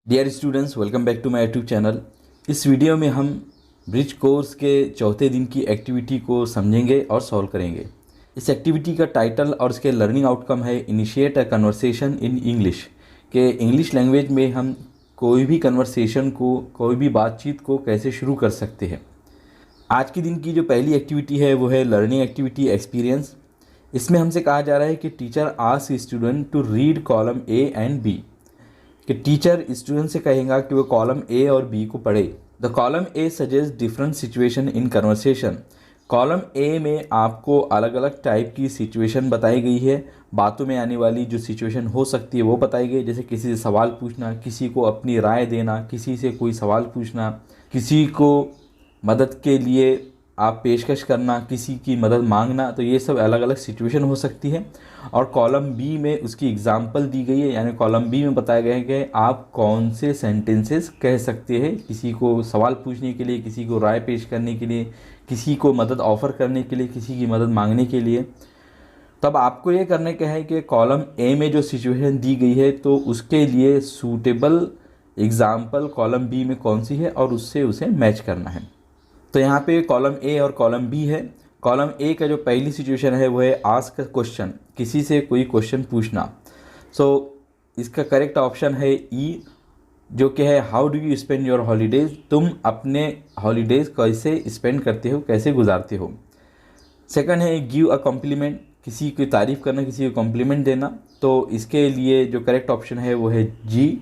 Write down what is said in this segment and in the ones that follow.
Dear students, welcome back to my YouTube channel. इस video में हम ब्रिज कोर्स के चौथे दिन की एक्टिविटी को समझेंगे और सॉल्व करेंगे। इस एक्टिविटी का टाइटल और इसके लर्निंग आउटकम है initiate a conversation in English. के इंग्लिश लैंग्वेज में हम कोई भी कन्वर्सेशन को, कोई भी बातचीत को कैसे शुरू कर सकते हैं। आज के दिन की जो पहली एक्टिविटी है वो है लर्निंग एक्टिविटी एक्सपीरियंस। इसमें हमसे कहा जा रहा है कि teacher ask student to read column A and B. कि टीचर स्टूडेंट से कहेगा कि वो कॉलम ए और बी को पढ़े। The column A suggest different situation in conversation. Column A में आपको अलग अलग टाइप की सिचुएशन बताई गई है। बातों में आने वाली जो सिचुएशन हो सकती है वो बताई गई, जैसे किसी से सवाल पूछना, किसी को अपनी राय देना, किसी से कोई सवाल पूछना, किसी को मदद के लिए आप पेशकश करना, किसी की मदद मांगना। तो ये सब अलग अलग सिचुएशन हो सकती है। और कॉलम बी में उसकी एग्जांपल दी गई है, यानी कॉलम बी में बताया गया है कि आप कौन से सेंटेंसेस कह सकते हैं किसी को सवाल पूछने के लिए, किसी को राय पेश करने के लिए, किसी को मदद ऑफ़र करने के लिए, किसी की मदद मांगने के लिए। तब आपको ये करने का है कि कॉलम ए में जो सिचुएशन दी गई है तो उसके लिए सूटेबल एग्जाम्पल कॉलम बी में कौन सी है और उससे उसे मैच करना है। तो यहाँ पे कॉलम ए और कॉलम बी है। कॉलम ए का जो पहली सिचुएशन है वो है आस्क क्वेश्चन, किसी से कोई क्वेश्चन पूछना। इसका करेक्ट ऑप्शन है ई, जो कि है how do you spend your holidays. तुम अपने हॉलीडेज़ कैसे स्पेंड करते हो, कैसे गुजारते हो। सेकंड है गिव अ कॉम्प्लीमेंट, किसी की तारीफ़ करना, किसी को कॉम्प्लीमेंट देना। तो इसके लिए जो करेक्ट ऑप्शन है वो है जी,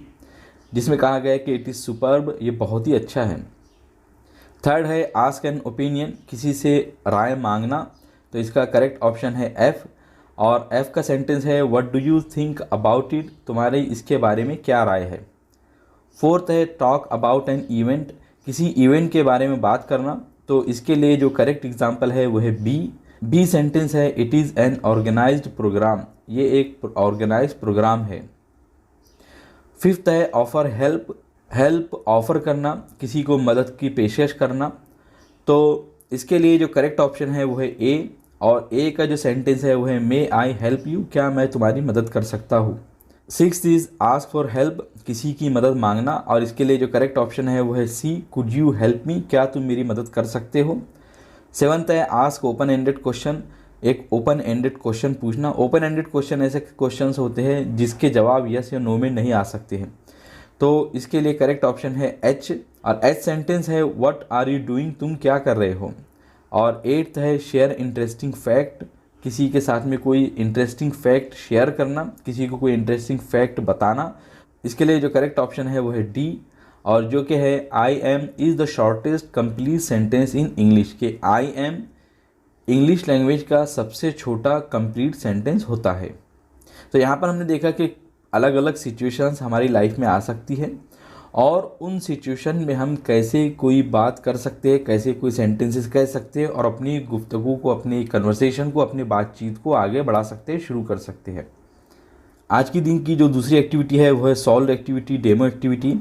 जिसमें कहा गया है कि इट इज़ सुपर्ब, ये बहुत ही अच्छा है। थर्ड है आस्क एन ओपिनियन, किसी से राय मांगना। तो इसका करेक्ट ऑप्शन है एफ़, और एफ़ का सेंटेंस है what do you think about it, तुम्हारे इसके बारे में क्या राय है। फोर्थ है टॉक अबाउट एन इवेंट, किसी इवेंट के बारे में बात करना। तो इसके लिए जो करेक्ट एग्जांपल है वो है बी। बी सेंटेंस है it is an organised programme, ये एक ऑर्गेनाइज्ड प्रोग्राम है। फिफ्थ है ऑफर हेल्प, हेल्प ऑफ़र करना, किसी को मदद की पेशकश करना। तो इसके लिए जो करेक्ट ऑप्शन है वो है ए, और ए का जो सेंटेंस है वो है मे आई हेल्प यू, क्या मैं तुम्हारी मदद कर सकता हूँ। Sixth is ask for help, किसी की मदद मांगना, और इसके लिए जो करेक्ट ऑप्शन है वो है सी, कुड यू हेल्प मी, क्या तुम मेरी मदद कर सकते हो। सेवन्थ है आस्क ओपन एंडेड क्वेश्चन, एक ओपन एंडेड क्वेश्चन पूछना। ओपन एंडेड क्वेश्चन ऐसे क्वेश्चन होते हैं जिसके जवाब यस या नो में नहीं आ सकते हैं। तो इसके लिए करेक्ट ऑप्शन है एच, और एच सेंटेंस है व्हाट आर यू डूइंग, तुम क्या कर रहे हो। और एट्थ है शेयर इंटरेस्टिंग फैक्ट, किसी के साथ में कोई इंटरेस्टिंग फैक्ट शेयर करना, किसी को कोई इंटरेस्टिंग फैक्ट बताना। इसके लिए जो करेक्ट ऑप्शन है वो है डी, और जो कि है I am is the shortest complete sentence in English. के आई एम इंग्लिश लैंग्वेज का सबसे छोटा कंप्लीट सेंटेंस होता है। तो यहाँ पर हमने देखा कि अलग अलग सिचुएशंस हमारी लाइफ में आ सकती है, और उन सिचुएशन में हम कैसे कोई बात कर सकते हैं, कैसे कोई सेंटेंसेस कह सकते हैं, और अपनी गुफ्तगू को, अपनी कन्वर्सेशन को, अपनी बातचीत को आगे बढ़ा सकते हैं, शुरू कर सकते हैं। आज की दिन की जो दूसरी एक्टिविटी है वो है सॉल्व एक्टिविटी, डेमो एक्टिविटी।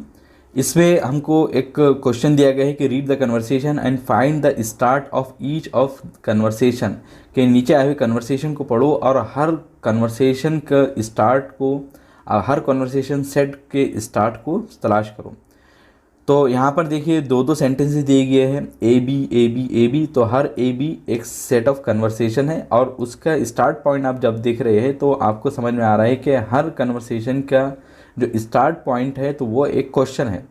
इसमें हमको एक क्वेश्चन दिया गया है कि read the conversation and find the start of each of conversation. के नीचे आए हुए कन्वर्सेशन को पढ़ो और हर कन्वर्सेशन का स्टार्ट को, हर कन्वर्सेशन सेट के स्टार्ट को तलाश करो। तो यहाँ पर देखिए दो दो सेंटेंसेस दिए गए हैं, A B A B A B. तो हर ए बी एक सेट ऑफ कन्वर्सेशन है, और उसका स्टार्ट पॉइंट आप जब देख रहे हैं तो आपको समझ में आ रहा है कि हर कन्वर्सेशन का जो स्टार्ट पॉइंट है तो वो एक क्वेश्चन है।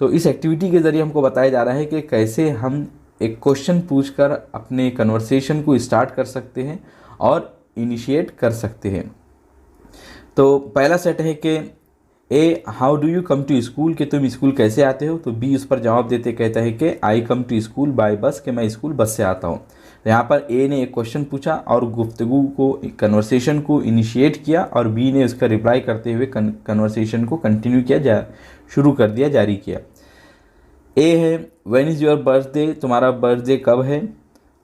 तो इस एक्टिविटी के ज़रिए हमको बताया जा रहा है कि कैसे हम एक क्वेश्चन पूछकर अपने कन्वर्सेशन को स्टार्ट कर सकते हैं और इनिशिएट कर सकते हैं। तो पहला सेट है कि a how do you come to school, कि तुम स्कूल कैसे आते हो। तो बी उस पर जवाब देते कहता है कि आई कम टू स्कूल बाय बस, कि मैं स्कूल बस से आता हूँ। तो यहाँ पर ए ने एक क्वेश्चन पूछा और गुफ्तगू को, कन्वर्सेशन को इनिशिएट किया, और बी ने उसका रिप्लाई करते हुए कन्वर्सेशन को कंटिन्यू किया, शुरू कर दिया, जारी किया। ए है व्हेन इज़ योर बर्थडे, तुम्हारा बर्थडे कब है।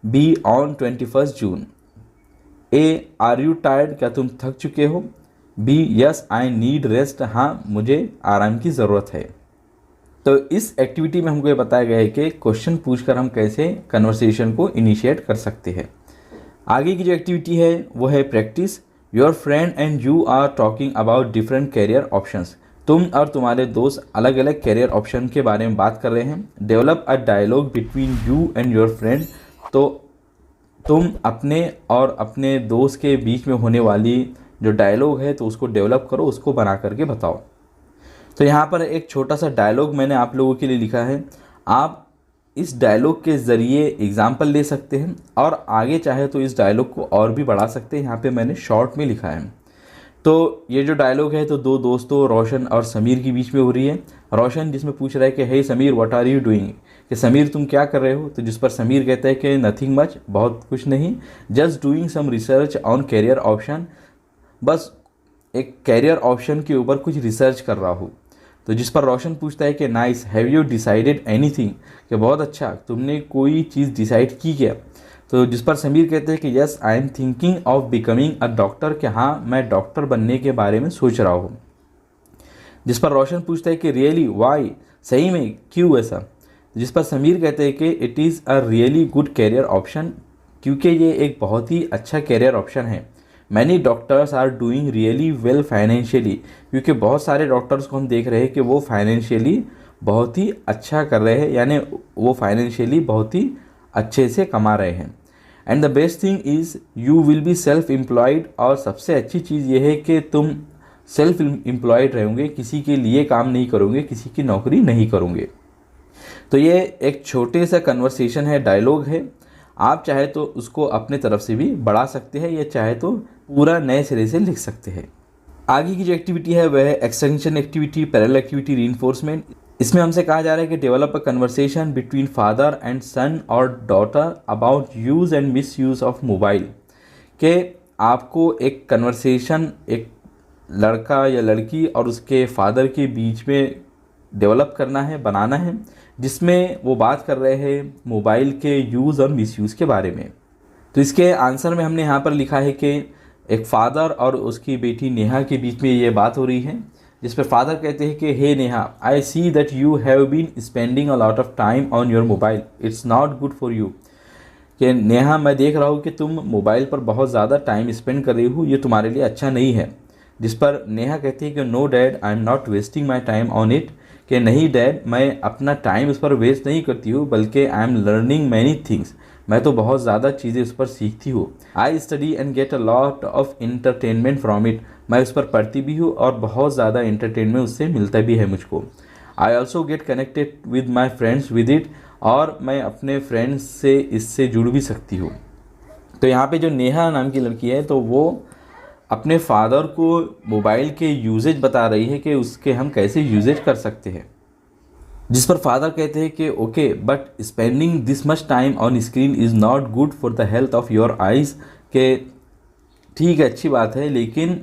B on 21 June. A are you tired, क्या तुम थक चुके हो। B yes I need rest, हाँ मुझे आराम की ज़रूरत है। तो इस एक्टिविटी में हमको ये बताया गया है कि क्वेश्चन पूछकर हम कैसे कन्वर्सेशन को इनिशिएट कर सकते हैं। आगे की जो एक्टिविटी है वो है practice. Your friend and you are talking about different career options. तुम और तुम्हारे दोस्त अलग अलग करियर ऑप्शन के बारे में बात कर रहे हैं। Develop a dialogue between you and your friend. तो तुम अपने और अपने दोस्त के बीच में होने वाली जो डायलॉग है तो उसको डेवलप करो, उसको बना करके बताओ। तो यहाँ पर एक छोटा सा डायलॉग मैंने आप लोगों के लिए लिखा है। आप इस डायलॉग के ज़रिए एग्जाम्पल ले सकते हैं और आगे चाहे तो इस डायलॉग को और भी बढ़ा सकते हैं। यहाँ पे मैंने शॉर्ट में लिखा है। तो ये जो डायलॉग है तो दो दोस्तों रोशन और समीर के बीच में हो रही है। रोशन जिसमें पूछ रहा है कि hey Sameer what are you doing, कि समीर तुम क्या कर रहे हो। तो जिस पर समीर कहता है कि नथिंग मच, बहुत कुछ नहीं, just doing some research on career option, बस एक कैरियर ऑप्शन के ऊपर कुछ रिसर्च कर रहा हूँ। तो जिस पर रोशन पूछता है कि nice, have you decided anything, कि बहुत अच्छा, तुमने कोई चीज़ डिसाइड की क्या। तो जिस पर समीर कहते हैं कि yes I am thinking of becoming a doctor, कि हाँ मैं डॉक्टर बनने के बारे में सोच रहा हूँ। जिस पर रोशन पूछता है कि रियली वाई, सही में क्यों ऐसा। जिस पर समीर कहते हैं कि it is a really good career option, क्योंकि ये एक बहुत ही अच्छा कैरियर ऑप्शन है। Many doctors are doing really well financially, क्योंकि बहुत सारे डॉक्टर्स को हम देख रहे हैं कि वो फाइनेंशियली बहुत ही अच्छा कर रहे हैं, यानी वो फाइनेंशियली बहुत ही अच्छे से कमा रहे हैं। And the best thing is you will be self employed, और सबसे अच्छी चीज़ ये है कि तुम सेल्फ एम्प्लॉयड रहोगे, किसी के लिए काम नहीं करोगे, किसी की नौकरी नहीं करोगे। तो ये एक छोटे सा कन्वर्सेशन है, डायलॉग है। आप चाहे तो उसको अपने तरफ से भी बढ़ा सकते हैं या चाहे तो पूरा नए सिरे से लिख सकते हैं। आगे की जो एक्टिविटी है वह है extension activity, parallel activity, reinforcement. इसमें हमसे कहा जा रहा है कि develop a conversation between father and son और daughter about use and misuse of mobile, कि आपको एक कन्वर्सेशन एक लड़का या लड़की और उसके फादर के बीच में डेवलप करना है, बनाना है, जिसमें वो बात कर रहे हैं मोबाइल के यूज़ और मिसयूज़ के बारे में। तो इसके आंसर में हमने यहाँ पर लिखा है कि एक फ़ादर और उसकी बेटी नेहा के बीच में ये बात हो रही है, जिस पर फादर कहते हैं कि hey Neha, I see that you have been spending a lot of time on your mobile, it's not good for you, कि नेहा मैं देख रहा हूँ कि तुम मोबाइल पर बहुत ज़्यादा टाइम स्पेंड कर रही हो, ये तुम्हारे लिए अच्छा नहीं है। जिस पर नेहा कहती है कि no dad, I am not wasting my time on it, कि नहीं डैड, मैं अपना टाइम उस पर वेस्ट नहीं करती हूँ, बल्कि I am learning many things, मैं तो बहुत ज़्यादा चीज़ें उस पर सीखती हूँ। I study and get a lot of entertainment from it, मैं उस पर पढ़ती भी हूँ और बहुत ज़्यादा इंटरटेनमेंट उससे मिलता भी है मुझको। I also get connected with my friends with it, और मैं अपने फ्रेंड्स से इससे जुड़ भी सकती हूँ। तो यहाँ पे जो नेहा नाम की लड़की है तो वो अपने फादर को मोबाइल के यूजेज बता रही है कि उसके हम कैसे यूजेज कर सकते हैं। जिस पर फादर कहते हैं कि okay but spending this much time on screen is not good for the health of your eyes, के ठीक है अच्छी बात है, लेकिन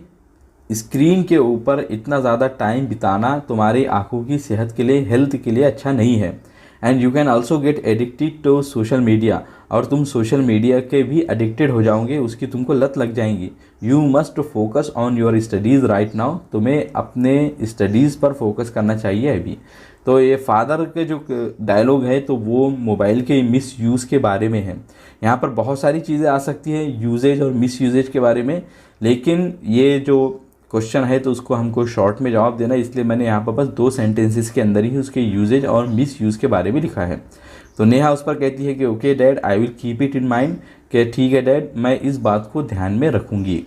स्क्रीन के ऊपर इतना ज़्यादा टाइम बिताना तुम्हारी आंखों की सेहत के लिए, हेल्थ के लिए अच्छा नहीं है। And you can also get addicted to social media, और तुम सोशल मीडिया के भी एडिक्टेड हो जाओगे, उसकी तुमको लत लग जाएंगी। You must focus on your studies right now, तुम्हें अपने स्टडीज़ पर फोकस करना चाहिए अभी। तो ये फादर के जो डायलॉग है तो वो मोबाइल के मिस यूज़ के बारे में है। यहाँ पर बहुत सारी चीज़ें आ सकती हैं यूजेज और मिस यूजेज के बारे में, लेकिन ये जो क्वेश्चन है तो उसको हमको शॉर्ट में जवाब देना है, इसलिए मैंने यहाँ पर बस 2 सेंटेंसेस के अंदर ही उसके यूजेज और मिस यूज़ के बारे में लिखा है। तो नेहा उस पर कहती है कि okay dad, I will keep it in mind, कि ठीक है डैड, मैं इस बात को ध्यान में रखूँगी।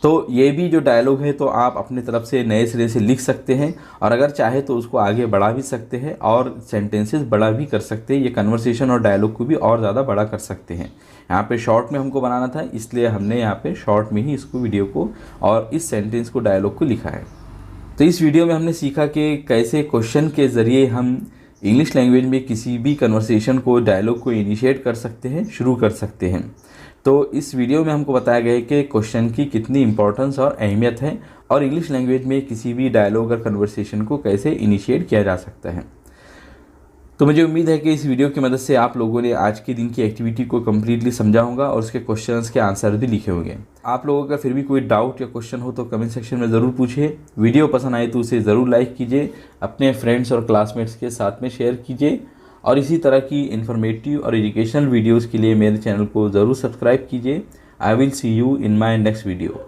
तो ये भी जो डायलॉग है तो आप अपने तरफ से नए सिरे से लिख सकते हैं, और अगर चाहे तो उसको आगे बढ़ा भी सकते हैं और सेंटेंसेस बड़ा भी कर सकते हैं। ये कन्वर्सेशन और डायलॉग को भी और ज़्यादा बड़ा कर सकते हैं। यहाँ पे शॉर्ट में हमको बनाना था, इसलिए हमने यहाँ पे शॉर्ट में ही इसको वीडियो को और इस सेंटेंस को, डायलॉग को लिखा है। तो इस वीडियो में हमने सीखा कि कैसे क्वेश्चन के ज़रिए हम इंग्लिश लैंग्वेज में किसी भी कन्वर्सेशन को, डायलॉग को इनिशिएट कर सकते हैं, शुरू कर सकते हैं। तो इस वीडियो में हमको बताया गया है कि क्वेश्चन की कितनी इंपॉर्टेंस और अहमियत है, और इंग्लिश लैंग्वेज में किसी भी डायलॉग और कन्वर्सेशन को कैसे इनिशिएट किया जा सकता है। तो मुझे उम्मीद है कि इस वीडियो की मदद से आप लोगों ने आज के दिन की एक्टिविटी को कम्प्लीटली समझा होगा और उसके क्वेश्चंस के आंसर भी लिखे होंगे। आप लोगों का फिर भी कोई डाउट या क्वेश्चन हो तो कमेंट सेक्शन में ज़रूर पूछिए। वीडियो पसंद आए तो उसे ज़रूर लाइक कीजिए, अपने फ्रेंड्स और क्लासमेट्स के साथ में शेयर कीजिए, और इसी तरह की इन्फॉर्मेटिव और एजुकेशनल वीडियोज़ के लिए मेरे चैनल को ज़रूर सब्सक्राइब कीजिए। I will see you in my next video.